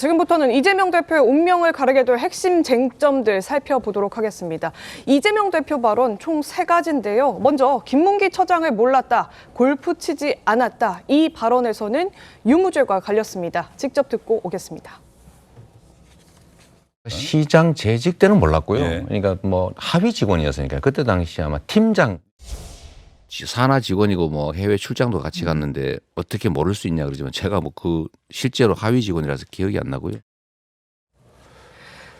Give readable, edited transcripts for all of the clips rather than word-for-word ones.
지금부터는 이재명 대표의 운명을 가르게 될 핵심 쟁점들 살펴보도록 하겠습니다. 이재명 대표 발언 총 3가지인데요. 먼저 김문기 처장을 몰랐다, 골프 치지 않았다. 이 발언에서는 유무죄가 갈렸습니다. 직접 듣고 오겠습니다. 시장 재직 때는 몰랐고요. 예. 그러니까 뭐 하위 직원이었으니까 그때 당시 아마 팀장 산하 직원이고 뭐 해외 출장도 같이 갔는데 어떻게 모를 수 있냐 그러지만 제가 뭐 그 실제로 하위 직원이라서 기억이 안 나고요.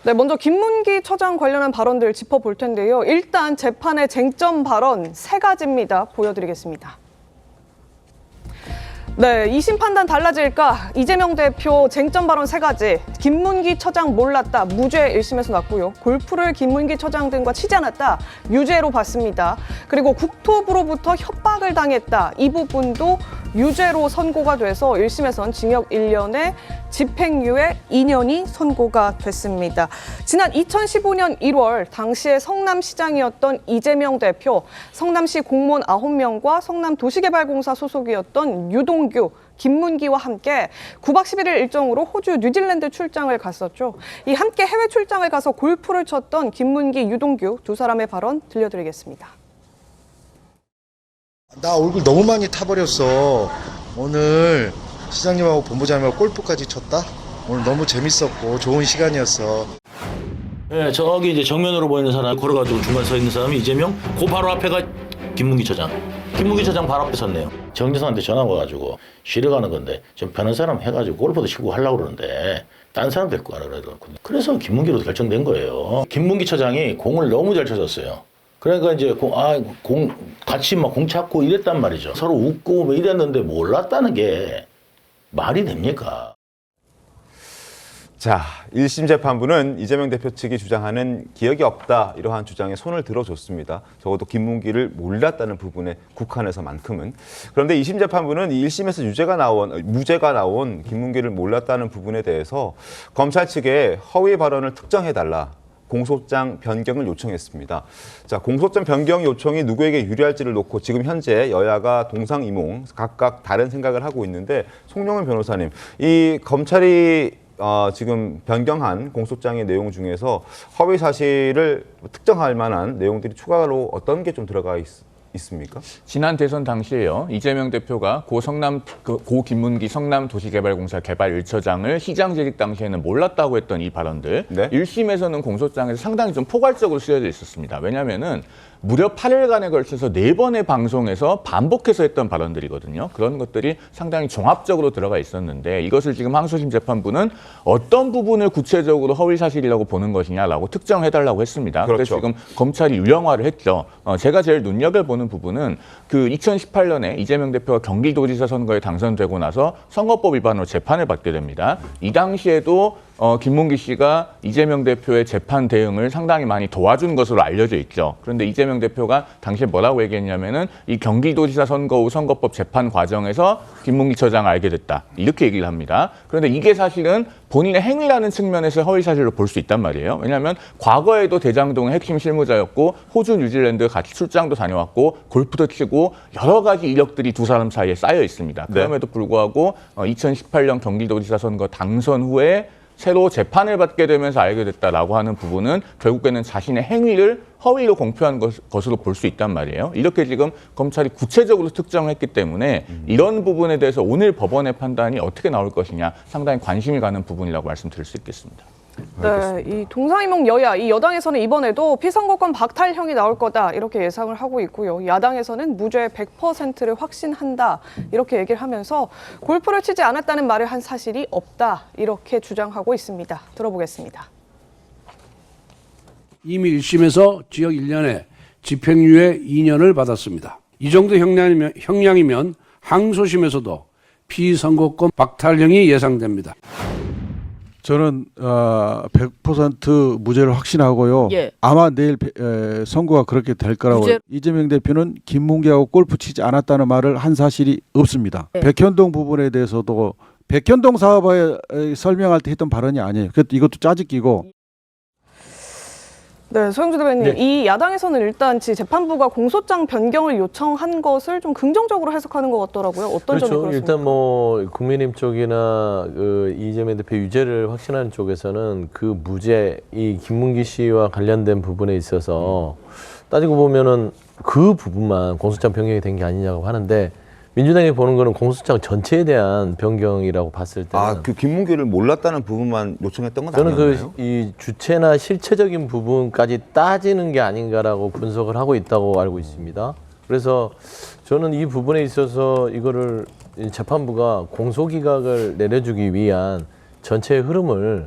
네, 먼저 김문기 처장 관련한 발언들 짚어볼 텐데요. 일단 재판의 쟁점 발언 3가지입니다. 보여드리겠습니다. 네, 2심 판단 달라질까? 이재명 대표 쟁점 발언 3가지. 김문기 처장 몰랐다. 무죄 1심에서 났고요. 골프를 김문기 처장 등과 치지 않았다. 유죄로 봤습니다. 그리고 국토부로부터 협박을 당했다. 이 부분도 유죄로 선고가 돼서 1심에선 징역 1년에 집행유예 2년이 선고가 됐습니다. 지난 2015년 1월 당시에 성남시장이었던 이재명 대표, 성남시 공무원 9명과 성남도시개발공사 소속이었던 유동규, 김문기와 함께 9박 11일 일정으로 호주, 뉴질랜드 출장을 갔었죠. 이 함께 해외 출장을 가서 골프를 쳤던 김문기, 유동규 두 사람의 발언 들려드리겠습니다. 나 얼굴 너무 많이 타버렸어. 오늘 시장님하고 본부장님하고 골프까지 쳤다? 오늘 너무 재밌었고 좋은 시간이었어. 네, 저기 이제 정면으로 보이는 사람 걸어가지고 중간에 서 있는 사람이 이재명, 그 바로 앞에가 김문기 처장. 김문기 처장 바로 앞에 섰네요. 정재선한테 전화 와가지고 쉬러 가는 건데 좀 편한 사람 해가지고 골프도 치고 하려고 그러는데 딴 사람 데리고 가라 그러더라고요. 그래서 김문기로 결정된 거예요. 김문기 처장이 공을 너무 잘 쳐줬어요. 그러니까 이제 같이 막 공 찾고 이랬단 말이죠. 서로 웃고 뭐 이랬는데 몰랐다는 게 말이 됩니까? 자, 1심 재판부는 이재명 대표 측이 주장하는 기억이 없다 이러한 주장에 손을 들어줬습니다. 적어도 김문기를 몰랐다는 부분에 국한해서만큼은. 그런데 2심 재판부는 1심에서 무죄가 나온 김문기를 몰랐다는 부분에 대해서 검찰 측에 허위 발언을 특정해달라. 공소장 변경을 요청했습니다. 자, 공소장 변경 요청이 누구에게 유리할지를 놓고 지금 현재 여야가 동상이몽 각각 다른 생각을 하고 있는데 송영은 변호사님, 이 검찰이 지금 변경한 공소장의 내용 중에서 허위 사실을 특정할 만한 내용들이 추가로 어떤 게 좀 들어가 있습니까? 지난 대선 당시에요. 이재명 대표가 고 김문기 성남도시개발공사 개발 1처장을 시장 재직 당시에는 몰랐다고 했던 이 발언들. 네? 1심에서는 공소장에서 상당히 좀 포괄적으로 쓰여져 있었습니다. 왜냐하면은 무려 8일간에 걸쳐서 4번의 방송에서 반복해서 했던 발언들이거든요. 그런 것들이 상당히 종합적으로 들어가 있었는데 이것을 지금 항소심 재판부는 어떤 부분을 구체적으로 허위 사실이라고 보는 것이냐라고 특정해달라고 했습니다. 그렇죠. 그래서 지금 검찰이 유형화를 했죠. 제가 제일 눈여겨보는 부분은 그 2018년에 이재명 대표가 경기도지사 선거에 당선되고 나서 선거법 위반으로 재판을 받게 됩니다. 이 당시에도 김문기 씨가 이재명 대표의 재판 대응을 상당히 많이 도와준 것으로 알려져 있죠. 그런데 이재명 대표가 당시에 뭐라고 얘기했냐면은 이 경기도지사 선거 후 선거법 재판 과정에서 김문기 처장을 알게 됐다. 이렇게 얘기를 합니다. 그런데 이게 사실은 본인의 행위라는 측면에서 허위 사실로 볼 수 있단 말이에요. 왜냐하면 과거에도 대장동의 핵심 실무자였고 호주, 뉴질랜드 같이 출장도 다녀왔고 골프도 치고 여러 가지 이력들이 두 사람 사이에 쌓여 있습니다. 그럼에도 불구하고 2018년 경기도지사 선거 당선 후에 새로 재판을 받게 되면서 알게 됐다라고 하는 부분은 결국에는 자신의 행위를 허위로 공표한 것으로 볼 수 있단 말이에요. 이렇게 지금 검찰이 구체적으로 특정했기 때문에 이런 부분에 대해서 오늘 법원의 판단이 어떻게 나올 것이냐 상당히 관심이 가는 부분이라고 말씀드릴 수 있겠습니다. 네, 이 동상이몽 여야, 이 여당에서는 이번에도 피선거권 박탈형이 나올 거다 이렇게 예상을 하고 있고요. 야당에서는 무죄 100%를 확신한다 이렇게 얘기를 하면서 골프를 치지 않았다는 말을 한 사실이 없다 이렇게 주장하고 있습니다. 들어보겠습니다. 이미 1심에서 징역 1년에 집행유예 2년을 받았습니다. 이 정도 형량이면 항소심에서도 피선거권 박탈형이 예상됩니다. 저는 100% 무죄를 확신하고요. 예. 아마 내일 선고가 그렇게 될 거라고. 이재명 대표는 김문기하고 골프 치지 않았다는 말을 한 사실이 없습니다. 예. 백현동 부분에 대해서도 백현동 사업에 설명할 때 했던 발언이 아니에요. 이것도 짜집기고. 네, 소영주 대변인, 이 야당에서는 일단 재판부가 공소장 변경을 요청한 것을 좀 긍정적으로 해석하는 것 같더라고요. 어떤 점이 그렇습니까? 일단 뭐 국민의힘 쪽이나 그 이재명 대표 유죄를 확신하는 쪽에서는 그 무죄, 이 김문기 씨와 관련된 부분에 있어서 따지고 보면은 그 부분만 공소장 변경이 된 게 아니냐고 하는데 민주당이 보는 거는 공소장 전체에 대한 변경이라고 봤을 때는 그 김문기를 몰랐다는 부분만 요청했던 건 저는 아니었나요? 이 주체나 실체적인 부분까지 따지는 게 아닌가라고 분석을 하고 있다고 알고 있습니다. 그래서 저는 이 부분에 있어서 이거를 재판부가 공소기각을 내려주기 위한 전체의 흐름을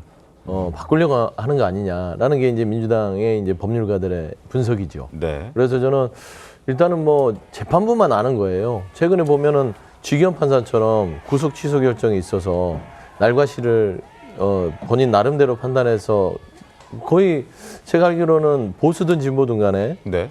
바꾸려고 하는 거 아니냐라는 게 이제 민주당의 이제 법률가들의 분석이죠. 네. 그래서 저는 일단은 뭐 재판부만 아는 거예요. 최근에 보면은 지기현 판사처럼 구속 취소 결정이 있어서 날과 시를 본인 나름대로 판단해서 거의 제가 알기로는 보수든 진보든 간에 네.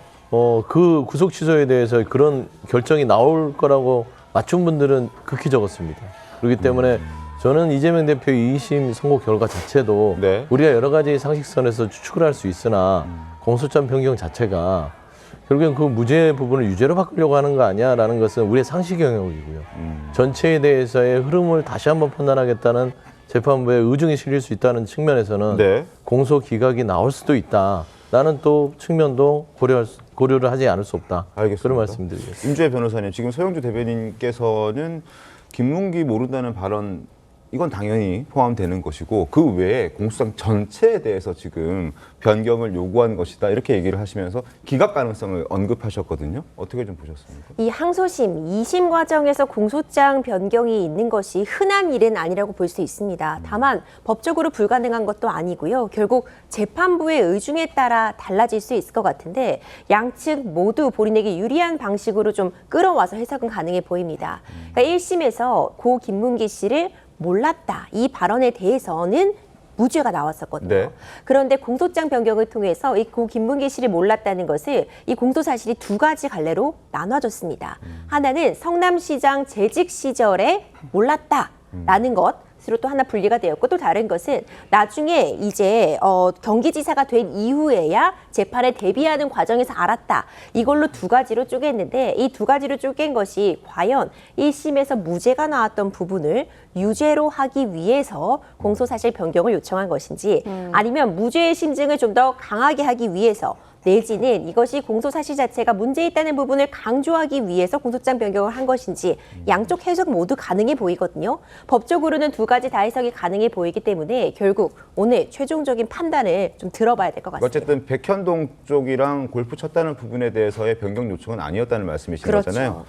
그 구속 취소에 대해서 그런 결정이 나올 거라고 맞춘 분들은 극히 적었습니다. 그렇기 때문에 저는 이재명 대표 2심 선고 결과 자체도 네. 우리가 여러 가지 상식선에서 추측을 할 수 있으나 공소장 변경 자체가 결국엔 그 무죄 부분을 유죄로 바꾸려고 하는 거 아니야라는 것은 우리의 상식 영역이고요. 전체에 대해서의 흐름을 다시 한번 판단하겠다는 재판부의 의중이 실릴 수 있다는 측면에서는 네. 공소 기각이 나올 수도 있다라는 또 측면도 고려를 하지 않을 수 없다. 알겠습니다. 그런 말씀드리겠습니다. 임주혜 변호사님, 지금 소영주 대변인께서는 김문기 모른다는 발언 이건 당연히 포함되는 것이고 그 외에 공소장 전체에 대해서 지금 변경을 요구한 것이다 이렇게 얘기를 하시면서 기각 가능성을 언급하셨거든요. 어떻게 좀 보셨습니까? 이 항소심, 2심 과정에서 공소장 변경이 있는 것이 흔한 일은 아니라고 볼 수 있습니다. 다만 법적으로 불가능한 것도 아니고요. 결국 재판부의 의중에 따라 달라질 수 있을 것 같은데 양측 모두 본인에게 유리한 방식으로 좀 끌어와서 해석은 가능해 보입니다. 그러니까 1심에서 고 김문기 씨를 몰랐다. 이 발언에 대해서는 무죄가 나왔었거든요. 네. 그런데 공소장 변경을 통해서 이 고 김문기 씨를 몰랐다는 것을 이 공소 사실이 두 가지 갈래로 나눠졌습니다. 하나는 성남시장 재직 시절에 몰랐다라는 것으로 또 하나 분리가 되었고 또 다른 것은 나중에 이제 경기지사가 된 이후에야 재판에 대비하는 과정에서 알았다. 이걸로 두 가지로 쪼갰는데 이 두 가지로 쪼갠 것이 과연 1심에서 무죄가 나왔던 부분을 유죄로 하기 위해서 공소사실 변경을 요청한 것인지 아니면 무죄의 심증을 좀 더 강하게 하기 위해서 내지는 이것이 공소사실 자체가 문제 있다는 부분을 강조하기 위해서 공소장 변경을 한 것인지 양쪽 해석 모두 가능해 보이거든요. 법적으로는 두 가지 다 해석이 가능해 보이기 때문에 결국 오늘 최종적인 판단을 좀 들어봐야 될 것 같습니다. 어쨌든 백현동 쪽이랑 골프 쳤다는 부분에 대해서의 변경 요청은 아니었다는 말씀이신 그렇죠. 거잖아요.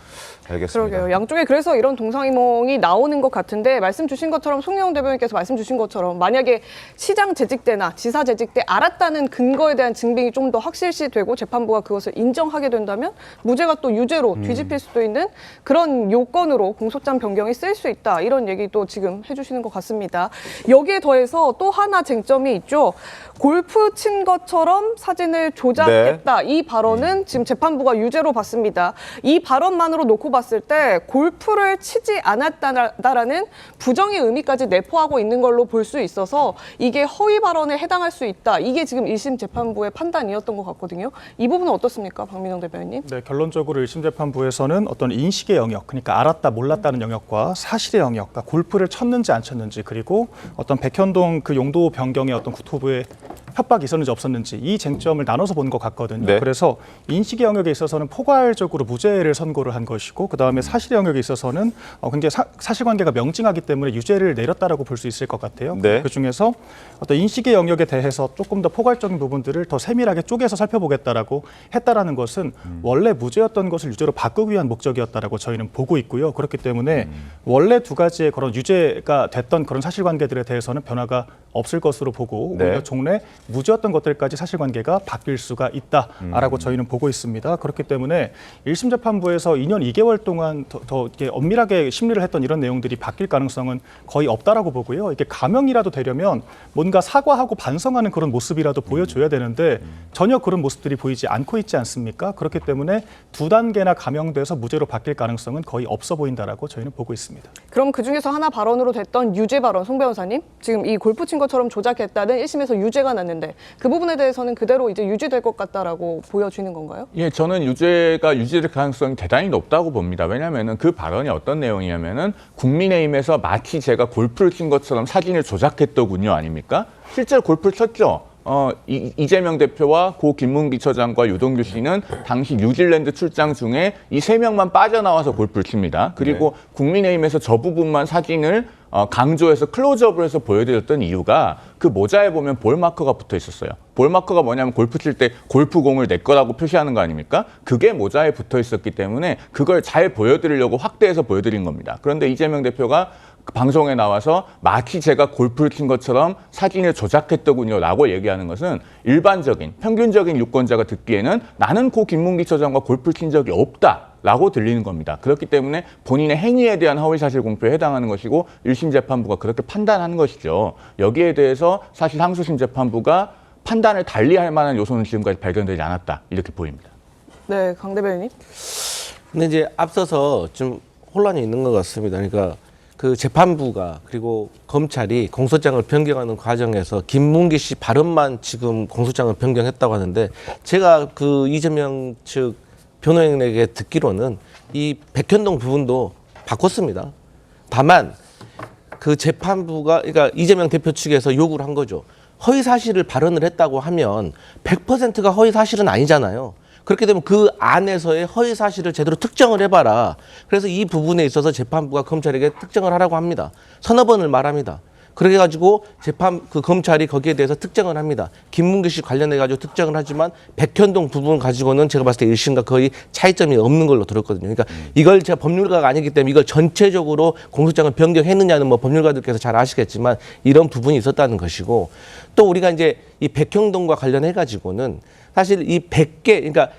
알겠습니다. 그러게요. 양쪽에 그래서 이런 동상이몽이 나오는 것 같은데 말씀 주신 것처럼 송영훈 대변인께서 말씀 주신 것처럼 만약에 시장 재직 때나 지사 재직 때 알았다는 근거에 대한 증빙이 좀 더 확실시되고 재판부가 그것을 인정하게 된다면 무죄가 또 유죄로 뒤집힐 수도 있는 그런 요건으로 공소장 변경이 쓰일 수 있다. 이런 얘기도 지금 해주시는 것 같습니다. 여기에 더해서 또 하나 쟁점이 있죠. 골프 친 것처럼 사진을 조작했다. 이 발언은 지금 재판부가 유죄로 봤습니다. 이 발언만으로 놓고 봤을 때 골프를 치지 않았다라는 부정의 의미까지 내포하고 있는 걸로 볼 수 있어서 이게 허위 발언에 해당할 수 있다. 이게 지금 1심 재판부의 판단이었던 것 같거든요. 이 부분은 어떻습니까? 박민영 대변인님. 네, 결론적으로 1심 재판부에서는 어떤 인식의 영역, 그러니까 알았다 몰랐다는 영역과 사실의 영역, 그러니까 골프를 쳤는지 안 쳤는지 그리고 어떤 백현동 그 용도 변경의 어떤 구토부의 협박이 있었는지 없었는지 이 쟁점을 나눠서 보는 것 같거든요. 네. 그래서 인식의 영역에 있어서는 포괄적으로 무죄를 선고를 한 것이고 그다음에 사실의 영역에 있어서는 굉장히 사실관계가 명징하기 때문에 유죄를 내렸다라고 볼 수 있을 것 같아요. 네. 그중에서 어떤 인식의 영역에 대해서 조금 더 포괄적인 부분들을 더 세밀하게 쪼개서 살펴보겠다라고 했다라는 것은 원래 무죄였던 것을 유죄로 바꾸기 위한 목적이었다라고 저희는 보고 있고요. 그렇기 때문에 원래 두 가지의 그런 유죄가 됐던 그런 사실관계들에 대해서는 변화가 없을 것으로 보고 네. 오히려 종래 무죄였던 것들까지 사실관계가 바뀔 수가 있다라고 저희는 보고 있습니다. 그렇기 때문에 1심 재판부에서 2년 2개월 동안 더 이렇게 엄밀하게 심리를 했던 이런 내용들이 바뀔 가능성은 거의 없다라고 보고요. 이게 감형이라도 되려면 뭔가 사과하고 반성하는 그런 모습이라도 보여줘야 되는데 전혀 그런 모습들이 보이지 않고 있지 않습니까? 그렇기 때문에 두 단계나 감형돼서 무죄로 바뀔 가능성은 거의 없어 보인다라고 저희는 보고 있습니다. 그럼 그중에서 하나 발언으로 됐던 유죄 발언, 송 변호사님. 지금 이 골프 친 것처럼 조작했다는 1심에서 유죄가 났는데 있는데 그 부분에 대해서는 그대로 이제 유지될 것 같다라고 보여지는 건가요? 예, 저는 유죄가 유지될 가능성이 대단히 높다고 봅니다. 왜냐하면은 그 발언이 어떤 내용이냐면은 국민의힘에서 마치 제가 골프를 친 것처럼 사진을 조작했더군요, 아닙니까? 실제로 골프를 쳤죠. 이재명 대표와 고 김문기 처장과 유동규 씨는 당시 뉴질랜드 출장 중에 이 세 명만 빠져나와서 골프를 칩니다. 그리고 국민의힘에서 저 부분만 사진을 강조해서 클로즈업을 해서 보여드렸던 이유가 그 모자에 보면 볼 마커가 붙어 있었어요. 볼 마커가 뭐냐면 골프 칠 때 골프공을 내 거라고 표시하는 거 아닙니까? 그게 모자에 붙어 있었기 때문에 그걸 잘 보여드리려고 확대해서 보여드린 겁니다. 그런데 이재명 대표가 방송에 나와서 마치 제가 골프를 친 것처럼 사진을 조작했더군요 라고 얘기하는 것은 일반적인 평균적인 유권자가 듣기에는 나는 고 김문기 처장과 골프를 친 적이 없다라고 들리는 겁니다. 그렇기 때문에 본인의 행위에 대한 허위사실 공표에 해당하는 것이고 1심 재판부가 그렇게 판단하는 것이죠. 여기에 대해서 사실 항소심 재판부가 판단을 달리할 만한 요소는 지금까지 발견되지 않았다 이렇게 보입니다. 네, 강 대변인님. 근데 이제 앞서서 좀 혼란이 있는 것 같습니다. 그러니까 그 재판부가 그리고 검찰이 공소장을 변경하는 과정에서 김문기 씨 발언만 지금 공소장을 변경했다고 하는데 제가 그 이재명 측 변호인에게 듣기로는 이 백현동 부분도 바꿨습니다. 다만 그 재판부가 그러니까 이재명 대표 측에서 요구를 한 거죠. 허위 사실을 발언을 했다고 하면 100%가 허위 사실은 아니잖아요. 그렇게 되면 그 안에서의 허위 사실을 제대로 특정을 해봐라. 그래서 이 부분에 있어서 재판부가 검찰에게 특정을 하라고 합니다. 서너 번을 말합니다. 그래가지고 그 검찰이 거기에 대해서 특정을 합니다. 김문기 씨 관련해가지고 특정을 하지만 백현동 부분 가지고는 제가 봤을 때 1심과 거의 차이점이 없는 걸로 들었거든요. 그러니까 이걸 제가 법률가가 아니기 때문에 이걸 전체적으로 공소장을 변경했느냐는 뭐 법률가들께서 잘 아시겠지만 이런 부분이 있었다는 것이고 또 우리가 이제 이 백현동과 관련해가지고는 사실 이 100개, 그러니까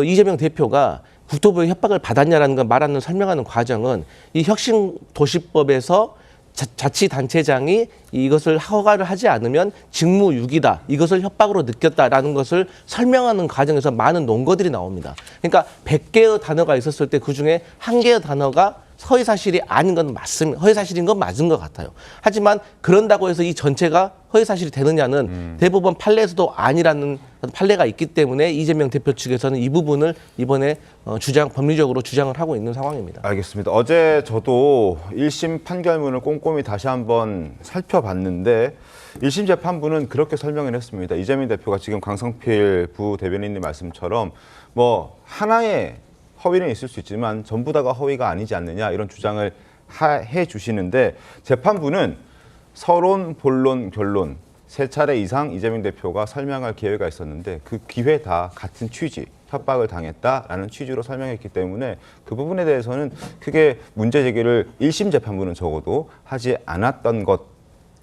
이재명 대표가 국토부의 협박을 받았냐라는 걸 말하는 설명하는 과정은 이 혁신도시법에서 자치단체장이 이것을 허가를 하지 않으면 직무유기다. 이것을 협박으로 느꼈다라는 것을 설명하는 과정에서 많은 논거들이 나옵니다. 그러니까 100개의 단어가 있었을 때 그중에 1개의 단어가 허위사실이 아닌 건 맞습니다. 허위사실인 건 맞은 것 같아요. 하지만 그런다고 해서 이 전체가 허위사실이 되느냐는 대법원 판례에서도 아니라는 판례가 있기 때문에 이재명 대표 측에서는 이 부분을 이번에 법리적으로 주장을 하고 있는 상황입니다. 알겠습니다. 어제 저도 1심 판결문을 꼼꼼히 다시 한번 살펴봤는데 1심 재판부는 그렇게 설명을 했습니다. 이재명 대표가 지금 강성필 부대변인님 말씀처럼 뭐 하나의 허위는 있을 수 있지만 전부 다가 허위가 아니지 않느냐 이런 주장을 해 주시는데 재판부는 서론, 본론, 결론 세 차례 이상 이재명 대표가 설명할 기회가 있었는데 그 기회 다 같은 취지, 협박을 당했다라는 취지로 설명했기 때문에 그 부분에 대해서는 크게 문제 제기를 1심 재판부는 적어도 하지 않았던 것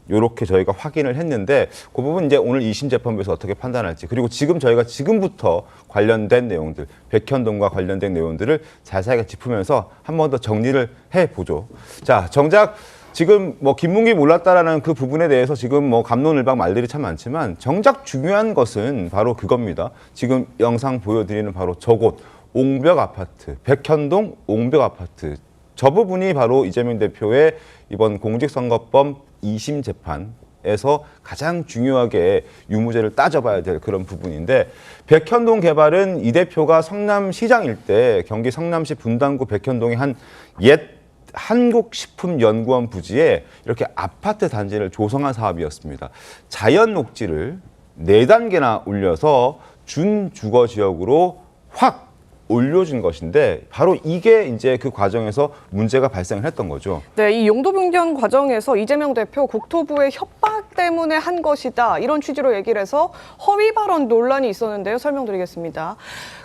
요렇게 저희가 확인을 했는데 그 부분 이제 오늘 2심 재판부에서 어떻게 판단할지 그리고 지금 저희가 지금부터 관련된 내용들 백현동과 관련된 내용들을 자세하게 짚으면서 한 번 더 정리를 해보죠. 자, 정작 지금 뭐 김문기 몰랐다라는 그 부분에 대해서 지금 뭐 갑론을박 말들이 참 많지만 정작 중요한 것은 바로 그겁니다. 지금 영상 보여드리는 바로 저곳 옹벽 아파트, 백현동 옹벽 아파트. 저 부분이 바로 이재명 대표의 이번 공직선거법 2심 재판에서 가장 중요하게 유무죄를 따져봐야 될 그런 부분인데 백현동 개발은 이 대표가 성남시장일 때 경기 성남시 분당구 백현동의 한 옛 한국식품연구원 부지에 이렇게 아파트 단지를 조성한 사업이었습니다. 자연 녹지를 4단계나 올려서 준주거 지역으로 확 올려준 것인데 바로 이게 이제 그 과정에서 문제가 발생을 했던 거죠. 네, 이 용도 변경 과정에서 이재명 대표 국토부의 협박 때문에 한 것이다. 이런 취지로 얘기를 해서 허위 발언 논란이 있었는데요. 설명드리겠습니다.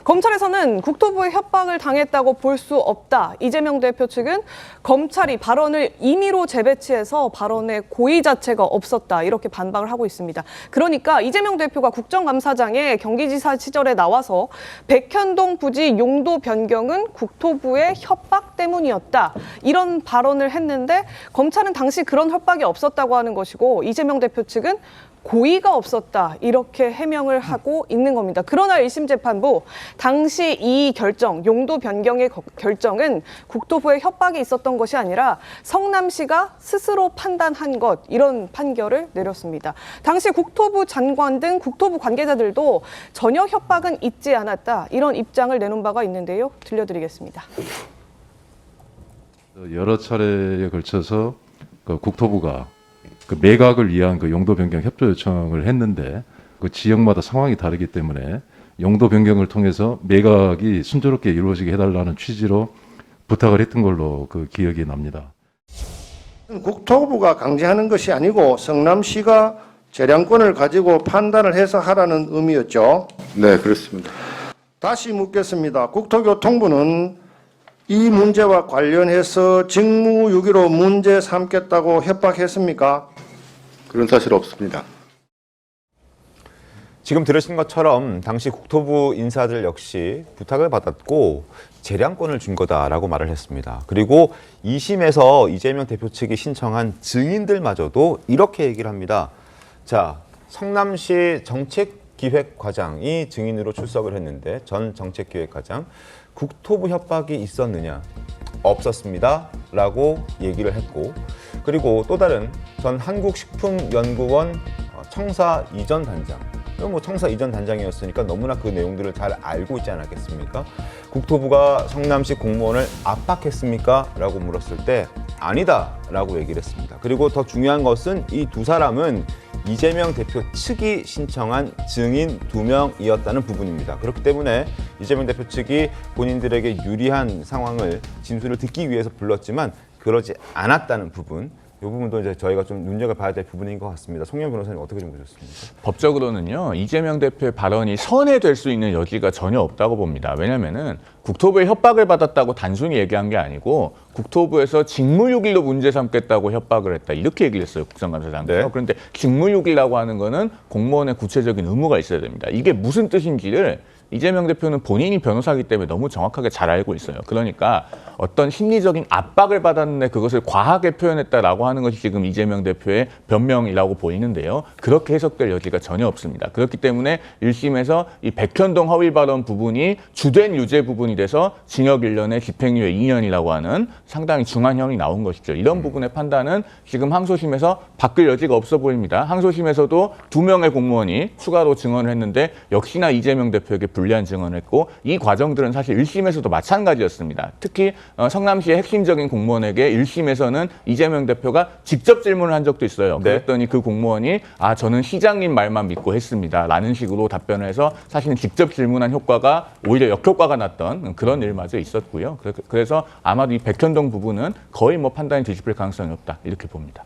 검찰에서는 국토부의 협박을 당했다고 볼 수 없다. 이재명 대표 측은 검찰이 발언을 임의로 재배치해서 발언의 고의 자체가 없었다. 이렇게 반박을 하고 있습니다. 그러니까 이재명 대표가 국정감사장에 경기지사 시절에 나와서 백현동 부지 이 용도 변경은 국토부의 협박 때문이었다. 이런 발언을 했는데 검찰은 당시 그런 협박이 없었다고 하는 것이고 이재명 대표 측은 고의가 없었다 이렇게 해명을 하고 있는 겁니다. 그러나 1심 재판부 당시 이 결정, 용도 변경의 결정은 국토부의 협박이 있었던 것이 아니라 성남시가 스스로 판단한 것 이런 판결을 내렸습니다. 당시 국토부 장관 등 국토부 관계자들도 전혀 협박은 있지 않았다 이런 입장을 내놓은 바가 있는데요. 들려드리겠습니다. 여러 차례에 걸쳐서 국토부가 그 매각을 위한 그 용도 변경 협조 요청을 했는데 그 지역마다 상황이 다르기 때문에 용도 변경을 통해서 매각이 순조롭게 이루어지게 해달라는 취지로 부탁을 했던 걸로 그 기억이 납니다. 국토부가 강제하는 것이 아니고 성남시가 재량권을 가지고 판단을 해서 하라는 의미였죠. 네, 그렇습니다. 다시 묻겠습니다. 국토교통부는 이 문제와 관련해서 직무유기로 문제 삼겠다고 협박했습니까? 그런 사실 없습니다. 지금 들으신 것처럼 당시 국토부 인사들 역시 부탁을 받았고 재량권을 준 거다라고 말을 했습니다. 그리고 2심에서 이재명 대표 측이 신청한 증인들마저도 이렇게 얘기를 합니다. 자, 성남시 정책기획과장이 증인으로 출석을 했는데 전 정책기획과장 국토부 협박이 있었느냐? 없었습니다. 라고 얘기를 했고 그리고 또 다른 전 한국식품연구원 청사 이전 단장 뭐 청사 이전 단장이었으니까 너무나 그 내용들을 잘 알고 있지 않았겠습니까? 국토부가 성남시 공무원을 압박했습니까? 라고 물었을 때 아니다 라고 얘기를 했습니다. 그리고 더 중요한 것은 이 두 사람은 이재명 대표 측이 신청한 증인 2명이었다는 부분입니다. 그렇기 때문에 이재명 대표 측이 본인들에게 유리한 상황을 진술을 듣기 위해서 불렀지만 그러지 않았다는 부분 이 부분도 이제 저희가 좀 눈여겨봐야 될 부분인 것 같습니다. 송영 변호사님 어떻게 좀 보셨습니까? 법적으로는요, 이재명 대표의 발언이 선회될 수 있는 여지가 전혀 없다고 봅니다. 왜냐면은 국토부의 협박을 받았다고 단순히 얘기한 게 아니고 국토부에서 직무유기로 문제 삼겠다고 협박을 했다. 이렇게 얘기를 했어요, 국정감사장께서. 네. 그런데 직무유기라고 하는 거는 공무원의 구체적인 의무가 있어야 됩니다. 이게 무슨 뜻인지를 이재명 대표는 본인이 변호사이기 때문에 너무 정확하게 잘 알고 있어요. 그러니까 어떤 심리적인 압박을 받았는데 그것을 과하게 표현했다라고 하는 것이 지금 이재명 대표의 변명이라고 보이는데요. 그렇게 해석될 여지가 전혀 없습니다. 그렇기 때문에 1심에서 이 백현동 허위 발언 부분이 주된 유죄 부분이 돼서 징역 1년에 집행유예 2년이라고 하는 상당히 중한 형이 나온 것이죠. 이런 부분의 판단은 지금 항소심에서 바뀔 여지가 없어 보입니다. 항소심에서도 2명의 공무원이 추가로 증언을 했는데 역시나 이재명 대표에게 불리한 증언을 했고 이 과정들은 사실 1심에서도 마찬가지였습니다. 특히 성남시의 핵심적인 공무원에게 1심에서는 이재명 대표가 직접 질문을 한 적도 있어요. 그랬더니 그 공무원이 저는 시장님 말만 믿고 했습니다. 라는 식으로 답변을 해서 사실은 직접 질문한 효과가 오히려 역효과가 났던 그런 일마저 있었고요. 그래서 아마도 이 백현동 부분은 거의 뭐 판단이 뒤집힐 가능성이 없다. 이렇게 봅니다.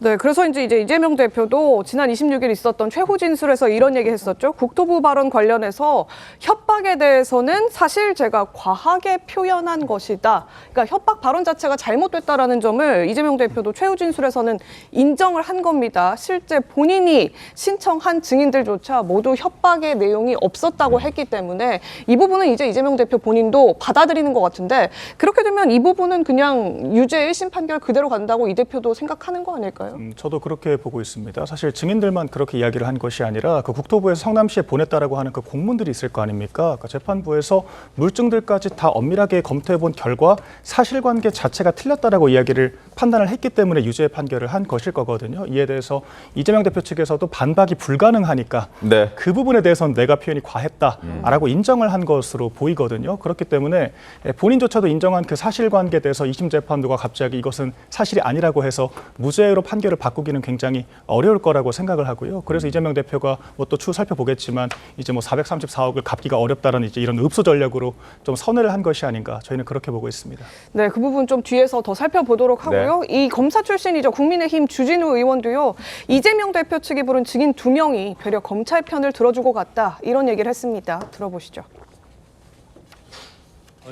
네, 그래서 이제 이재명 대표도 지난 26일 있었던 최후 진술에서 이런 얘기 했었죠. 국토부 발언 관련해서 협박에 대해서는 사실 제가 과하게 표현한 것이다. 그러니까 협박 발언 자체가 잘못됐다라는 점을 이재명 대표도 최후 진술에서는 인정을 한 겁니다. 실제 본인이 신청한 증인들조차 모두 협박의 내용이 없었다고 했기 때문에 이 부분은 이제 이재명 대표 본인도 받아들이는 것 같은데 그렇게 되면 이 부분은 그냥 유죄 1심 판결 그대로 간다고 이 대표도 생각하는 거 아닐까요? 저도 그렇게 보고 있습니다. 사실 증인들만 그렇게 이야기를 한 것이 아니라 그 국토부에서 성남시에 보냈다라고 하는 그 공문들이 있을 거 아닙니까? 그러니까 재판부에서 물증들까지 다 엄밀하게 검토해본 결과 사실관계 자체가 틀렸다라고 이야기를 판단을 했기 때문에 유죄 판결을 한 것일 거거든요. 이에 대해서 이재명 대표 측에서도 반박이 불가능하니까 네. 그 부분에 대해서는 내가 표현이 과했다라고 인정을 한 것으로 보이거든요. 그렇기 때문에 본인조차도 인정한 그 사실관계에 대해서 2심 재판부가 갑자기 이것은 사실이 아니라고 해서 무죄로 판결을 바꾸기는 굉장히 어려울 거라고 생각을 하고요. 그래서 이재명 대표가 뭐 또 추후 살펴보겠지만 이제 뭐 434억을 갚기가 어렵다는 이제 이런 읍소 전략으로 좀 선회를 한 것이 아닌가 저희는 그렇게 보고 있습니다. 네, 그 부분 좀 뒤에서 더 살펴보도록 하고요. 이 검사 출신이죠. 국민의힘 주진우 의원도요. 이재명 대표 측이 부른 증인 2명이 되려 검찰 편을 들어주고 갔다. 이런 얘기를 했습니다. 들어보시죠.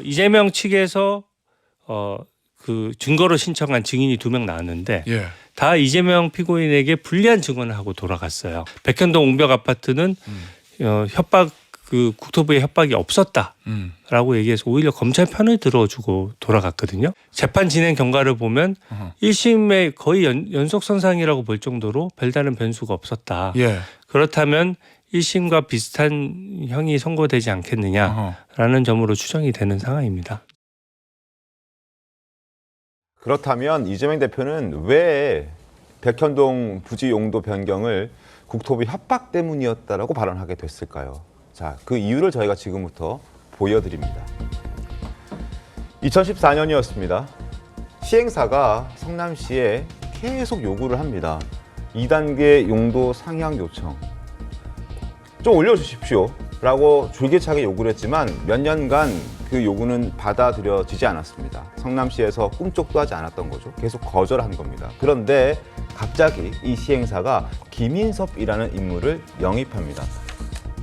이재명 측에서 그 증거로 신청한 증인이 2명 나왔는데 다 이재명 피고인에게 불리한 증언을 하고 돌아갔어요. 백현동 옹벽 아파트는 협박 그 국토부의 협박이 없었다라고 얘기해서 오히려 검찰 편을 들어주고 돌아갔거든요. 재판 진행 경과를 보면 1심에 거의 연속선상이라고 볼 정도로 별다른 변수가 없었다. 그렇다면 1심과 비슷한 형이 선고되지 않겠느냐라는 점으로 추정이 되는 상황입니다. 그렇다면 이재명 대표는 왜 백현동 부지 용도 변경을 국토부 협박 때문이었다라고 발언하게 됐을까요? 자, 그 이유를 저희가 지금부터 보여드립니다. 2014년이었습니다. 시행사가 성남시에 계속 요구를 합니다. 2단계 용도 상향 요청. 좀 올려주십시오 라고 줄기차게 요구를 했지만 몇 년간 그 요구는 받아들여지지 않았습니다. 성남시에서 꿈쩍도 하지 않았던 거죠. 계속 거절한 겁니다. 그런데 갑자기 이 시행사가 김인섭이라는 인물을 영입합니다.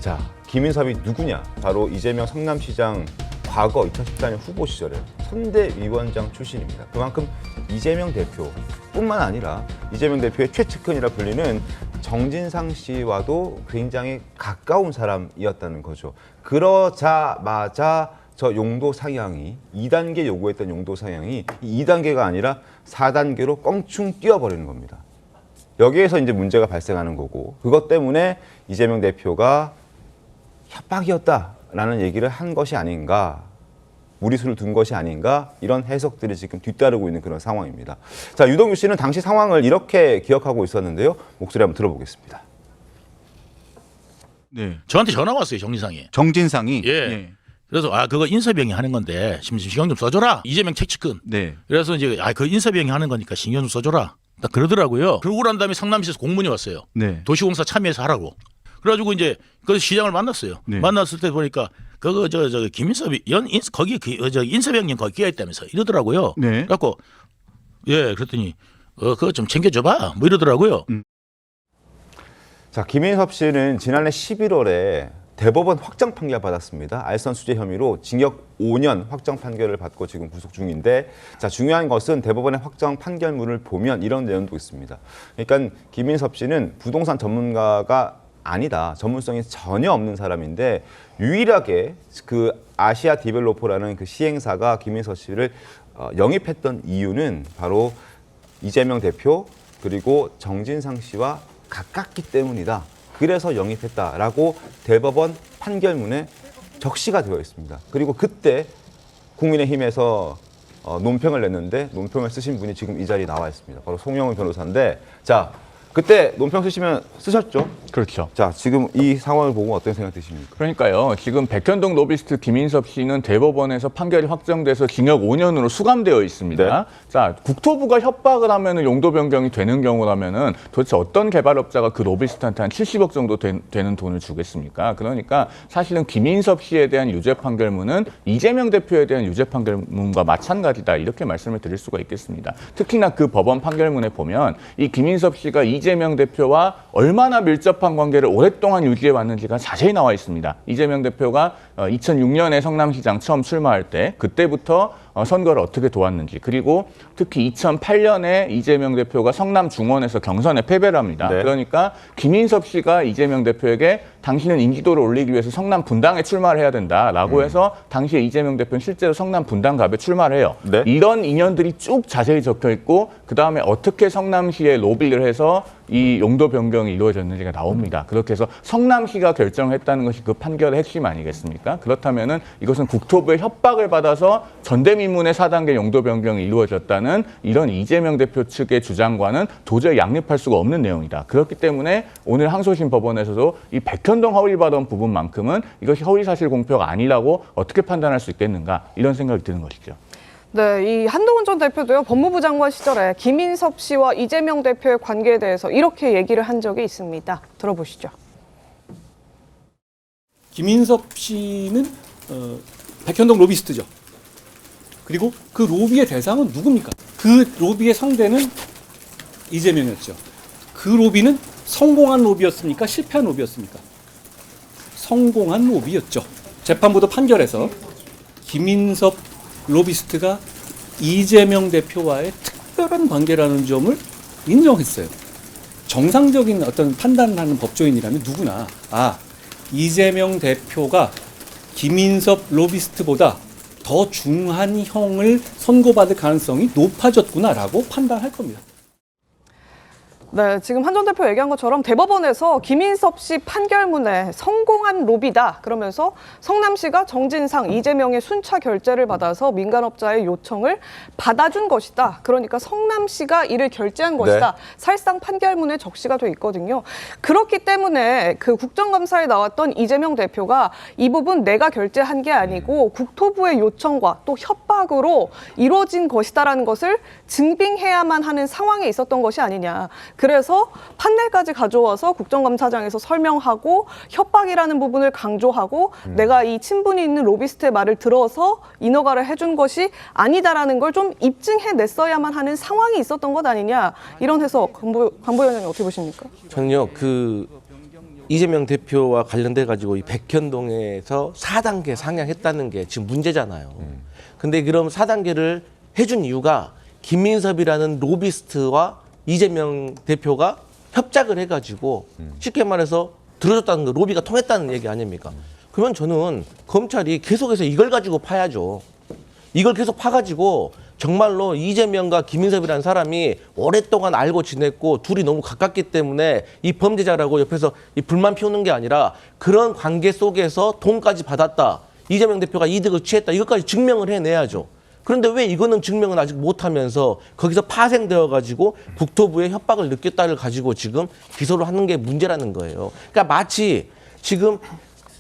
자, 김인섭이 누구냐? 바로 이재명 성남시장 과거 2014년 후보 시절에 선대위원장 출신입니다. 그만큼 이재명 대표뿐만 아니라 이재명 대표의 최측근이라 불리는 정진상 씨와도 굉장히 가까운 사람이었다는 거죠. 그러자마자 저 용도 상향이 2단계 요구했던 용도 상향이 2단계가 아니라 4단계로 껑충 뛰어버리는 겁니다. 여기에서 이제 문제가 발생하는 거고 그것 때문에 이재명 대표가 협박이었다라는 얘기를 한 것이 아닌가, 무리수를 둔 것이 아닌가 이런 해석들이 지금 뒤따르고 있는 그런 상황입니다. 자, 유동규 씨는 당시 상황을 이렇게 기억하고 있었는데요. 목소리 한번 들어보겠습니다. 네. 저한테 전화 왔어요, 정진상이. 정진상이? 예. 그래서 그거 인섭형이 하는 건데 신경 좀 써줘라. 이재명 책측근. 네. 그래서 이제 그 인섭형이 하는 거니까 신경 좀 써줘라. 딱 그러더라고요. 그러고 난 다음에 성남시에서 공문이 왔어요. 네. 도시공사 참여해서 하라고. 그래가지고 이제 그 시장을 만났어요. 네. 만났을 때 보니까 그거 저 김인섭이 거기 인섭형님 거기 끼어 있다면서 이러더라고요. 네. 그래갖고 그랬더니 그거 좀 챙겨줘봐 뭐 이러더라고요. 자, 김인섭 씨는 지난해 11월에 대법원 확정 판결 받았습니다. 알선 수재 혐의로 징역 5년 확정 판결을 받고 지금 구속 중인데, 자, 중요한 것은 대법원의 확정 판결문을 보면 이런 내용도 있습니다. 그러니까 김인섭 씨는 부동산 전문가가 아니다. 전문성이 전혀 없는 사람인데 유일하게 그 아시아 디벨로퍼라는 그 시행사가 김인섭 씨를 영입했던 이유는 바로 이재명 대표 그리고 정진상 씨와 가깝기 때문이다. 그래서 영입했다라고 대법원 판결문에 적시가 되어 있습니다. 그리고 그때 국민의힘에서 논평을 냈는데 논평을 쓰신 분이 지금 이 자리에 나와 있습니다. 바로 송영훈 변호사인데, 자, 그때 논평 쓰셨죠? 그렇죠. 자, 지금 이 상황을 보고 어떤 생각 드십니까? 그러니까요. 지금 백현동 로비스트 김인섭 씨는 대법원에서 판결이 확정돼서 징역 5년으로 수감되어 있습니다. 네. 자, 국토부가 협박을 하면은 용도 변경이 되는 경우라면은 도대체 어떤 개발업자가 그 로비스트한테 한 70억 정도 되는 돈을 주겠습니까? 그러니까 사실은 김인섭 씨에 대한 유죄 판결문은 이재명 대표에 대한 유죄 판결문과 마찬가지다. 이렇게 말씀을 드릴 수가 있겠습니다. 특히나 그 법원 판결문에 보면 이 김인섭 씨가 이재명 대표와 얼마나 밀접한 관계를 오랫동안 유지해 왔는지가 자세히 나와 있습니다. 이재명 대표가 2006년에 성남시장 처음 출마할 때 그때부터 선거를 어떻게 도왔는지, 그리고 특히 2008년에 이재명 대표가 성남 중원에서 경선에 패배를 합니다. 네. 그러니까 김인섭 씨가 이재명 대표에게 당신은 인지도를 올리기 위해서 성남 분당에 출마를 해야 된다라고 해서 당시에 이재명 대표는 실제로 성남 분당갑에 출마를 해요. 네. 이런 인연들이 쭉 자세히 적혀 있고 그다음에 어떻게 성남시에 로비를 해서 이 용도 변경이 이루어졌는지가 나옵니다. 그렇게 해서 성남시가 결정했다는 것이 그 판결의 핵심 아니겠습니까? 그렇다면은 이것은 국토부의 협박을 받아서 전대미문의 4단계 용도 변경이 이루어졌다는 이런 이재명 대표 측의 주장과는 도저히 양립할 수가 없는 내용이다. 그렇기 때문에 오늘 항소심 법원에서도 이 백현동 허위 발언 부분만큼은 이것이 허위 사실 공표가 아니라고 어떻게 판단할 수 있겠는가, 이런 생각이 드는 것이죠. 네, 이 한동훈 전 대표도요, 법무부 장관 시절에 김인섭 씨와 이재명 대표의 관계에 대해서 이렇게 얘기를 한 적이 있습니다. 들어보시죠. 김인섭 씨는 백현동 로비스트죠. 그리고 그 로비의 대상은 누굽니까? 그 로비의 상대는 이재명이었죠. 그 로비는 성공한 로비였습니까? 실패한 로비였습니까? 성공한 로비였죠. 재판부도 판결에서 김인섭 로비스트가 이재명 대표와의 특별한 관계라는 점을 인정했어요. 정상적인 어떤 판단을 하는 법조인이라면 누구나 이재명 대표가 김인섭 로비스트보다 더 중한 형을 선고받을 가능성이 높아졌구나라고 판단할 겁니다. 네, 지금 한 전 대표 얘기한 것처럼 대법원에서 김인섭 씨 판결문에 성공한 로비다 그러면서 성남시가 정진상, 이재명의 순차 결재를 받아서 민간업자의 요청을 받아준 것이다. 그러니까 성남시가 이를 결재한 것이다. 네. 사실상 판결문에 적시가 돼 있거든요. 그렇기 때문에 그 국정감사에 나왔던 이재명 대표가 이 부분 내가 결재한 게 아니고 국토부의 요청과 또 협박으로 이루어진 것이다라는 것을 증빙해야만 하는 상황에 있었던 것이 아니냐. 그래서 판례까지 가져와서 국정감사장에서 설명하고 협박이라는 부분을 강조하고 내가 이 친분이 있는 로비스트의 말을 들어서 인허가를 해준 것이 아니다라는 걸 좀 입증해냈어야만 하는 상황이 있었던 것 아니냐. 이런 해석 관보위원장님 어떻게 보십니까? 저는요, 이재명 대표와 관련돼 가지고 이 백현동에서 4단계 상향했다는 게 지금 문제잖아요. 근데 그럼 4단계를 해준 이유가 김민섭이라는 로비스트와 이재명 대표가 협작을 해가지고 쉽게 말해서 들어줬다는 거, 로비가 통했다는 얘기 아닙니까? 그러면 저는 검찰이 계속해서 이걸 가지고 파야죠. 이걸 계속 파가지고 정말로 이재명과 김인섭이라는 사람이 오랫동안 알고 지냈고 둘이 너무 가깝기 때문에 이 범죄자라고 옆에서 이 불만 피우는 게 아니라 그런 관계 속에서 돈까지 받았다. 이재명 대표가 이득을 취했다. 이것까지 증명을 해내야죠. 그런데 왜 이거는 증명은 아직 못하면서 거기서 파생되어 가지고 국토부의 협박을 느꼈다를 가지고 지금 기소를 하는 게 문제라는 거예요. 그러니까 마치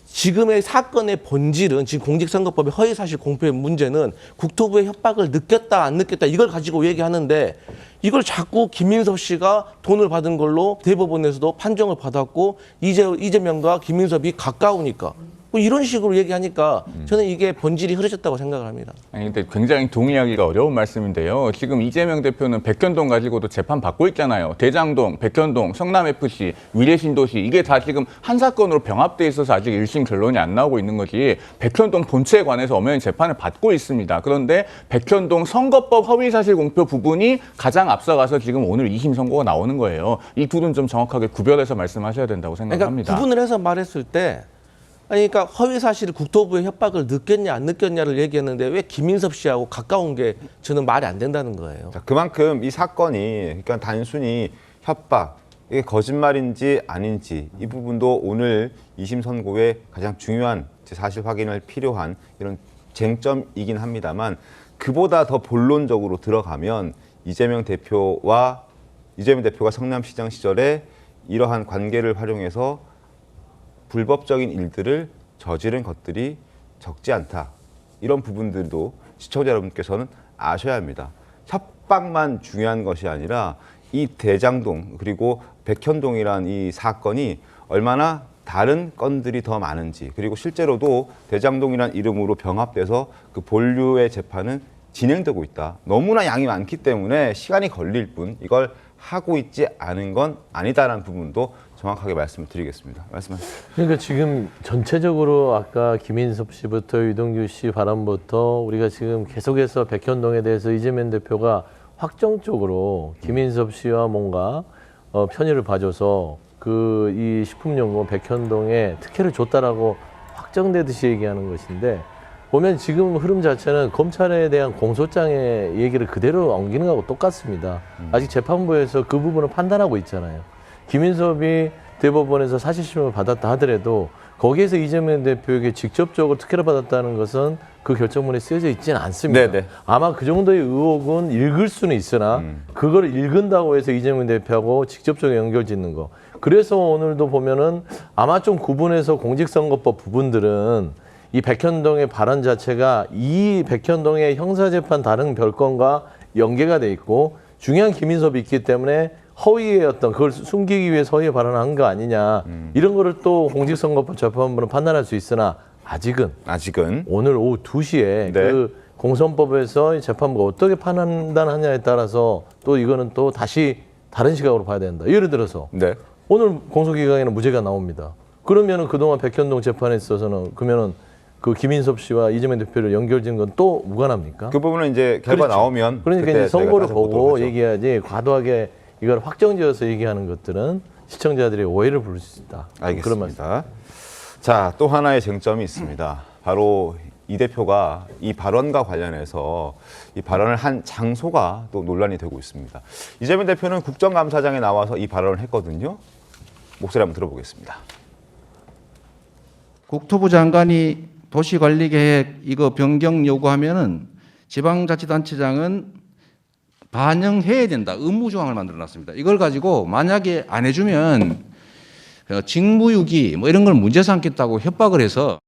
지금의 사건의 본질은 지금 공직선거법의 허위사실 공표의 문제는 국토부의 협박을 느꼈다 안 느꼈다 이걸 가지고 얘기하는데 이걸 자꾸 김민섭 씨가 돈을 받은 걸로 대법원에서도 판정을 받았고 이재명과 김민섭이 가까우니까 뭐 이런 식으로 얘기하니까 저는 이게 본질이 흐려졌다고 생각을 합니다. 아니 근데 굉장히 동의하기가 어려운 말씀인데요. 지금 이재명 대표는 백현동 가지고도 재판 받고 있잖아요. 대장동, 백현동, 성남FC, 위례신도시 이게 다 지금 한 사건으로 병합돼 있어서 아직 1심 결론이 안 나오고 있는 거지 백현동 본체에 관해서 엄연히 재판을 받고 있습니다. 그런데 백현동 선거법 허위사실 공표 부분이 가장 앞서가서 지금 오늘 2심 선고가 나오는 거예요. 이 둘은 좀 정확하게 구별해서 말씀하셔야 된다고 생각합니다. 그러니까 구분을 해서 말했을 때 그러니까 허위 사실 국토부의 협박을 느꼈냐 안 느꼈냐를 얘기했는데 왜 김인섭 씨하고 가까운 게 저는 말이 안 된다는 거예요. 자, 그만큼 이 사건이 그러니까 단순히 협박, 이게 거짓말인지 아닌지 이 부분도 오늘 2심 선고의 가장 중요한 사실 확인을 필요한 이런 쟁점이긴 합니다만 그보다 더 본론적으로 들어가면 이재명 대표가 성남시장 시절에 이러한 관계를 활용해서 불법적인 일들을 저지른 것들이 적지 않다. 이런 부분들도 시청자 여러분께서는 아셔야 합니다. 협박만 중요한 것이 아니라 이 대장동 그리고 백현동이란 이 사건이 얼마나 다른 건들이 더 많은지 그리고 실제로도 대장동이란 이름으로 병합돼서 그 본류의 재판은 진행되고 있다. 너무나 양이 많기 때문에 시간이 걸릴 뿐 이걸 하고 있지 않은 건 아니다라는 부분도 정확하게 말씀을 드리겠습니다. 말씀하세요. 그러니까 지금 전체적으로 아까 김인섭 씨부터 유동규 씨 발언부터 우리가 지금 계속해서 백현동에 대해서 이재명 대표가 확정적으로 김인섭 씨와 뭔가 편의를 봐줘서 이 식품연구원 백현동에 특혜를 줬다라고 확정되듯이 얘기하는 것인데 보면 지금 흐름 자체는 검찰에 대한 공소장의 얘기를 그대로 옮기는 거하고 똑같습니다. 아직 재판부에서 그 부분을 판단하고 있잖아요. 김인섭이 대법원에서 사실심을 받았다 하더라도 거기에서 이재명 대표에게 직접적으로 특혜를 받았다는 것은 그 결정문에 쓰여져 있지는 않습니다. 네네. 아마 그 정도의 의혹은 읽을 수는 있으나 그걸 읽은다고 해서 이재명 대표하고 직접적으로 연결짓는 거. 그래서 오늘도 보면은 아마 좀 구분해서 공직선거법 부분들은 이 백현동의 발언 자체가 이 백현동의 형사재판 다른 별건과 연계가 돼 있고 중요한 김인섭이 있기 때문에 허위의 그걸 숨기기 위해서 허위의 발언을 한 거 아니냐. 이런 거를 또 공직선거법 재판부는 판단할 수 있으나 아직은 오늘 오후 2시에 그 공선법에서 재판부가 어떻게 판단하냐에 따라서 또 이거는 또 다시 다른 시각으로 봐야 된다. 예를 들어서 오늘 공소기각에는 무죄가 나옵니다. 그러면은 그동안 백현동 재판에 있어서는 그러면은 그 김인섭 씨와 이재명 대표를 연결짓는 건 또 무관합니까? 그 부분은 이제 결과 나오면 그러니까 이제 선고를 보고 얘기해야지 과도하게 이걸 확정지어서 얘기하는 것들은 시청자들이 오해를 부를 수 있다. 알겠습니다. 그런 말씀. 자, 또 하나의 쟁점이 있습니다. 바로 이 대표가 이 발언과 관련해서 이 발언을 한 장소가 또 논란이 되고 있습니다. 이재명 대표는 국정감사장에 나와서 이 발언을 했거든요. 목소리 한번 들어보겠습니다. 국토부 장관이 도시관리계획 이거 변경 요구하면은 지방자치단체장은 반영해야 된다. 의무조항을 만들어놨습니다. 이걸 가지고 만약에 안 해주면 직무유기 뭐 이런 걸 문제 삼겠다고 협박을 해서.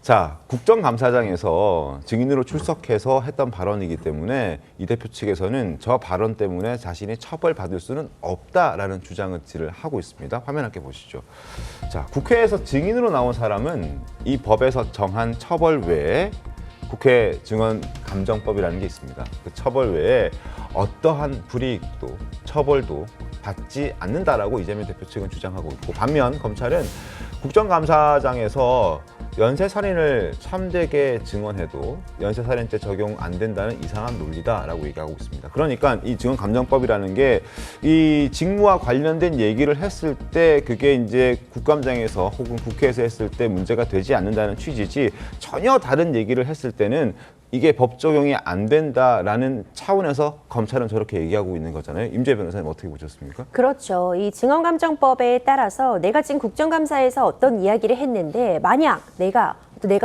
자, 국정감사장에서 증인으로 출석해서 했던 발언이기 때문에 이 대표 측에서는 저 발언 때문에 자신이 처벌받을 수는 없다라는 주장을 하고 있습니다. 화면 함께 보시죠. 자, 국회에서 증인으로 나온 사람은 이 법에서 정한 처벌 외에 국회 증언 감정법이라는 게 있습니다. 그 처벌 외에 어떠한 불이익도 처벌도 받지 않는다라고 이재명 대표 측은 주장하고 있고, 반면 검찰은 국정감사장에서 연쇄살인을 참되게 증언해도 연쇄살인죄 적용 안 된다는 이상한 논리다라고 얘기하고 있습니다. 그러니까 이 증언감정법이라는 게 이 직무와 관련된 얘기를 했을 때 그게 이제 국감장에서 혹은 국회에서 했을 때 문제가 되지 않는다는 취지지, 전혀 다른 얘기를 했을 때는 이게 법 적용이 안 된다라는 차원에서 검찰은 저렇게 얘기하고 있는 거잖아요. 임재 변호사님 어떻게 보셨습니까? 그렇죠. 이 증언감정법에 따라서 내가 지금 국정감사에서 어떤 이야기를 했는데 만약 내가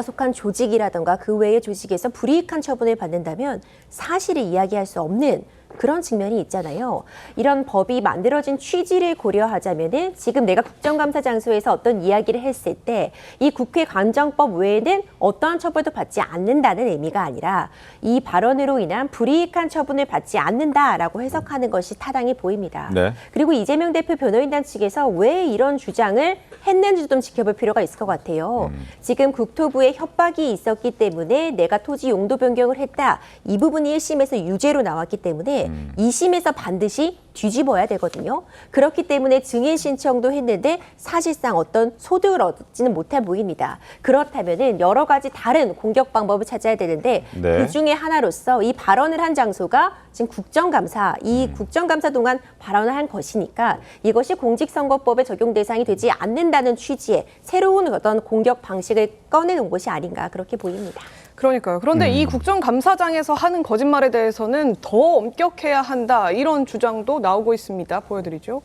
속한 조직이라든가 그 외의 조직에서 불이익한 처분을 받는다면 사실을 이야기할 수 없는 그런 측면이 있잖아요. 이런 법이 만들어진 취지를 고려하자면은 지금 내가 국정감사 장소에서 어떤 이야기를 했을 때 이 국회 관정법 외에는 어떠한 처벌도 받지 않는다는 의미가 아니라 이 발언으로 인한 불이익한 처분을 받지 않는다라고 해석하는 것이 타당해 보입니다. 네. 그리고 이재명 대표 변호인단 측에서 왜 이런 주장을 했는지 좀 지켜볼 필요가 있을 것 같아요. 지금 국토부에 협박이 있었기 때문에 내가 토지 용도 변경을 했다. 이 부분이 1심에서 유죄로 나왔기 때문에 2심에서 반드시 뒤집어야 되거든요. 그렇기 때문에 증인 신청도 했는데 사실상 어떤 소득을 얻지는 못해 보입니다. 그렇다면은 여러 가지 다른 공격 방법을 찾아야 되는데 네. 그 중에 하나로서 이 발언을 한 장소가 지금 국정감사, 이 국정감사 동안 발언을 한 것이니까 이것이 공직선거법에 적용 대상이 되지 않는다는 취지의 새로운 어떤 공격 방식을 꺼내놓은 것이 아닌가 그렇게 보입니다. 그러니까요. 그런데 이 국정감사장에서 하는 거짓말에 대해서는 더 엄격해야 한다, 이런 주장도 나오고 있습니다. 보여드리죠.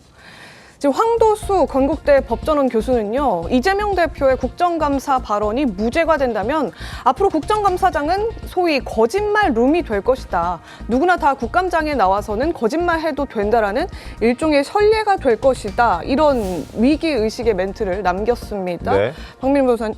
지금 황도수 건국대 법전원 교수는요, 이재명 대표의 국정감사 발언이 무죄가 된다면 앞으로 국정감사장은 소위 거짓말 룸이 될 것이다. 누구나 다 국감장에 나와서는 거짓말해도 된다라는 일종의 선례가 될 것이다. 이런 위기의식의 멘트를 남겼습니다. 네.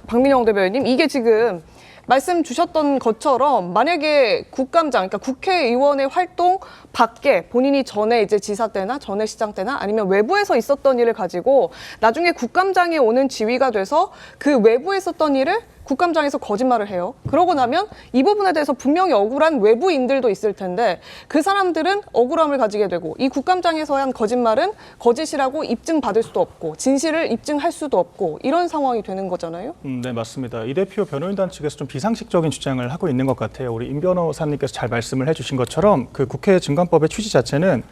박민영 대변인, 이게 지금 말씀 주셨던 것처럼 만약에 국감장, 그러니까 국회의원의 활동 밖에 본인이 전에 이제 지사 때나 전에 시장 때나 아니면 외부에서 있었던 일을 가지고 나중에 국감장에 오는 지위가 돼서 그 외부에 있었던 일을 국감장에서 거짓말을 해요. 그러고 나면 이 부분에 대해서 분명히 억울한 외부인들도 있을 텐데 그 사람들은 억울함을 가지게 되고, 이 국감장에서 한 거짓말은 거짓이라고 입증받을 수도 없고 진실을 입증할 수도 없고, 이런 상황이 되는 거잖아요. 네, 맞습니다. 이 대표 변호인단 측에서 좀 비상식적인 주장을 하고 있는 것 같아요. 우리 임 변호사님께서 잘 말씀을 해주신 것처럼 그 국회 증감법의 취지 자체는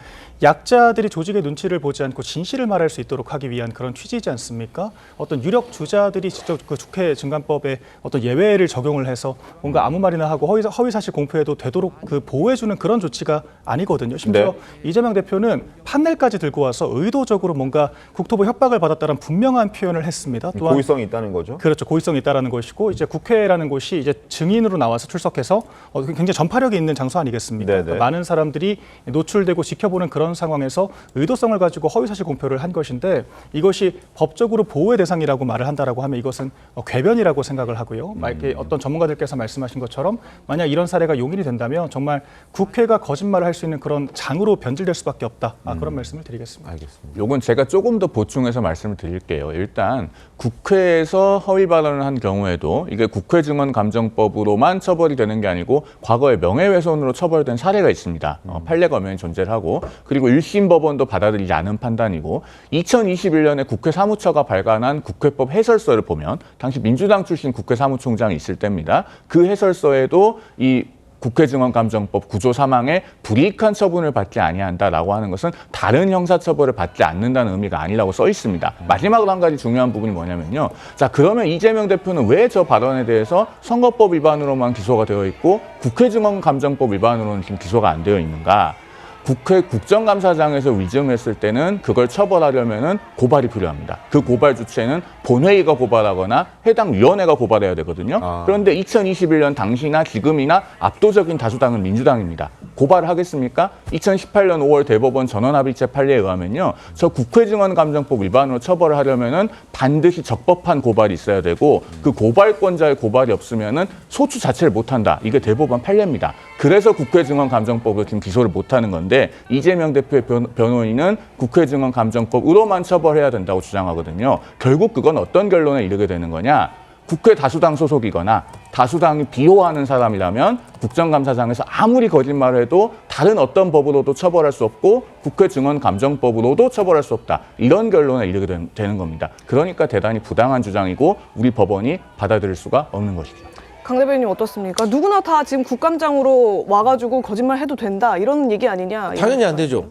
약자들이 조직의 눈치를 보지 않고 진실을 말할 수 있도록 하기 위한 그런 취지이지 않습니까? 어떤 유력 주자들이 직접 그 국회 증감법에 어떤 예외를 적용을 해서 뭔가 아무 말이나 하고 허위사실 공표해도 되도록 그 보호해주는 그런 조치가 아니거든요. 심지어 네. 이재명 대표는 판넬까지 들고 와서 의도적으로 뭔가 국토부 협박을 받았다는 분명한 표현을 했습니다. 또한 고의성이 있다는 거죠. 그렇죠. 고의성이 있다라는 것이고, 이제 국회라는 곳이 이제 증인으로 나와서 출석해서 굉장히 전파력이 있는 장소 아니겠습니까? 그러니까 많은 사람들이 노출되고 지켜보는 그런 상황에서 의도성을 가지고 허위사실 공표를 한 것인데, 이것이 법적으로 보호의 대상이라고 말을 한다라고 하면 이것은 궤변이라고 생각을 하고요. 이렇게 어떤 전문가들께서 말씀하신 것처럼 만약 이런 사례가 용인이 된다면 정말 국회가 거짓말을 할 수 있는 그런 장으로 변질될 수밖에 없다. 그런 말씀을 드리겠습니다. 알겠습니다. 요건 제가 조금 더 보충해서 말씀을 드릴게요. 일단 국회에서 허위 발언을 한 경우에도 이게 국회 증언 감정법으로만 처벌이 되는 게 아니고 과거에 명예훼손으로 처벌된 사례가 있습니다. 판례 검연이 존재를 하고, 그리고 1심 법원도 받아들이지 않은 판단이고, 2021년에 국회 사무처가 발간한 국회법 해설서를 보면 당시 민주당 출신 국회 사무총장이 있을 때입니다. 그 해설서에도 이 국회증언감정법 구조 사망에 불이익한 처분을 받지 아니한다라고 하는 것은 다른 형사처벌을 받지 않는다는 의미가 아니라고 써 있습니다. 마지막으로 한 가지 중요한 부분이 뭐냐면요. 자, 그러면 이재명 대표는 왜 저 발언에 대해서 선거법 위반으로만 기소가 되어 있고 국회증언감정법 위반으로는 지금 기소가 안 되어 있는가? 국회 국정감사장에서 위증했을 때는 그걸 처벌하려면은 고발이 필요합니다. 그 고발 주체는 본회의가 고발하거나 해당 위원회가 고발해야 되거든요. 그런데 2021년 당시나 지금이나 압도적인 다수당은 민주당입니다. 고발을 하겠습니까? 2018년 5월 대법원 전원합의체 판례에 의하면요. 저 국회증언감정법 위반으로 처벌을 하려면은 반드시 적법한 고발이 있어야 되고 그 고발권자의 고발이 없으면은 소추 자체를 못한다. 이게 대법원 판례입니다. 그래서 국회증언감정법을 지금 기소를 못하는 건데 이재명 대표의 변호인은 국회증언감정법으로만 처벌해야 된다고 주장하거든요. 결국 그건 어떤 결론에 이르게 되는 거냐? 국회 다수당 소속이거나 다수당이 비호하는 사람이라면 국정감사장에서 아무리 거짓말을 해도 다른 어떤 법으로도 처벌할 수 없고 국회증언감정법으로도 처벌할 수 없다. 이런 결론에 이르게 되는 겁니다. 그러니까 대단히 부당한 주장이고 우리 법원이 받아들일 수가 없는 것이죠. 강 대변인님 어떻습니까? 누구나 다 지금 국감장으로 와가지고 거짓말 해도 된다 이런 얘기 아니냐? 당연히 안 되죠.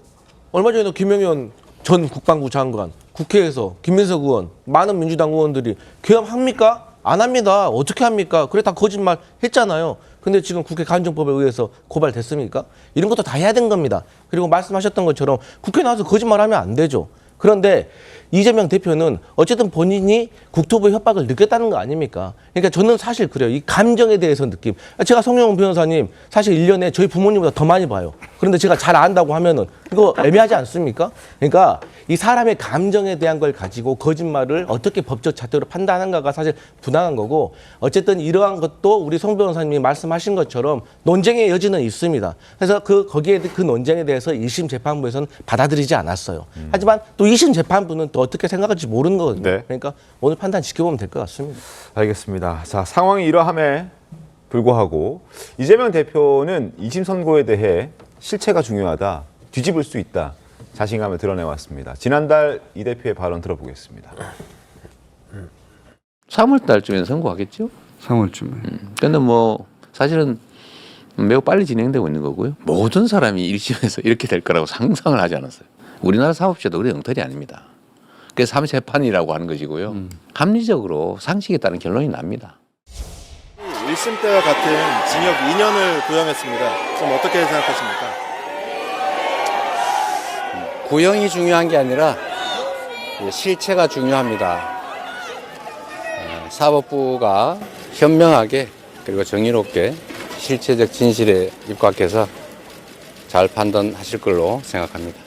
얼마 전에도 김영현 전 국방부 장관 국회에서 김민석 의원 많은 민주당 의원들이 계엄합니까? 안 합니다. 어떻게 합니까? 그래 다 거짓말 했잖아요. 근데 지금 국회 간정법에 의해서 고발됐습니까? 이런 것도 다 해야 되는 겁니다. 그리고 말씀하셨던 것처럼 국회 나와서 거짓말하면 안 되죠. 그런데 이재명 대표는 어쨌든 본인이 국토부 협박을 느꼈다는 거 아닙니까? 그러니까 저는 사실 그래요. 이 감정에 대해서 느낌. 제가 성룡 변호사님 사실 1년에 저희 부모님보다 더 많이 봐요. 그런데 제가 잘 안다고 하면은 이거 애매하지 않습니까? 그러니까 이 사람의 감정에 대한 걸 가지고 거짓말을 어떻게 법적 잣대로 판단하는가가 사실 부당한 거고 어쨌든 이러한 것도 우리 송 변호사님이 말씀하신 것처럼 논쟁의 여지는 있습니다. 그래서 거기에 그 논쟁에 대해서 1심 재판부에서는 받아들이지 않았어요. 하지만 또 2심 재판부는 또 어떻게 생각할지 모르는 거거든요. 네. 그러니까 오늘 판단 지켜보면 될 것 같습니다. 알겠습니다. 자, 상황이 이러함에 불구하고 이재명 대표는 2심 선고에 대해 실체가 중요하다, 뒤집을 수 있다, 자신감을 드러내왔습니다. 지난달 이 대표의 발언 들어보겠습니다. 3월 달쯤에 선고하겠죠? 3월쯤에. 근데 뭐 사실은 매우 빨리 진행되고 있는 거고요. 모든 사람이 1심에서 이렇게 될 거라고 상상을 하지 않았어요. 우리나라 사법시도 그래 엉터리 아닙니다. 그래서 3재판이라고 하는 것이고요. 합리적으로 상식에 따른 결론이 납니다. 1심 때와 같은 징역 2년을 구형했습니다. 좀 어떻게 생각하십니까? 구형이 중요한 게 아니라 실체가 중요합니다. 사법부가 현명하게 그리고 정의롭게 실체적 진실에 입각해서 잘 판단하실 걸로 생각합니다.